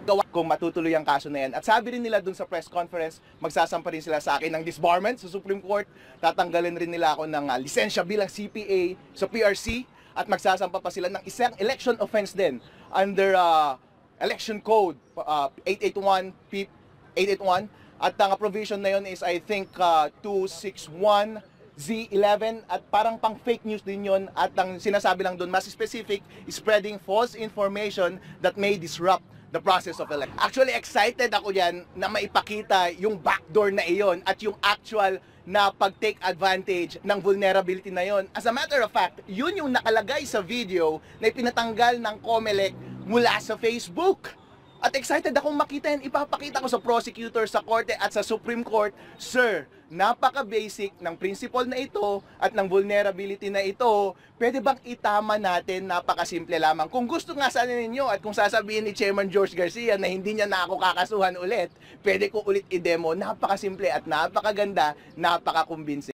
gawa kung matutuloy ang kaso na yan. At sabi rin nila dun sa press conference, magsasampa rin sila sa akin ng disbarment sa Supreme Court. Tatanggalin rin nila ako ng lisensya bilang CPA sa PRC at magsasampa pa sila ng isang election offense din under Election Code 881 881 at ang provision na yun is I think 261 Z11 at parang pang fake news din yun at ang sinasabi lang doon mas specific, spreading false information that may disrupt the process of election. Actually excited ako yan na maipakita yung backdoor na iyon at yung actual na pag-take advantage ng vulnerability na yon. As a matter of fact, yun yung nakalagay sa video na ipinatanggal ng COMELEC mula sa Facebook. At excited akong makita yan. Ipapakita ko sa prosecutor, sa korte at sa Supreme Court, Sir, napaka-basic ng principle na ito at ng vulnerability na ito. Pwede bang itama natin? Napakasimple lamang. Kung gusto nga sana ninyo at kung sasabihin ni Chairman George Garcia na hindi niya na ako kakasuhan ulit, pwede ko ulit i-demo. Napakasimple at napakaganda, napaka-convincing.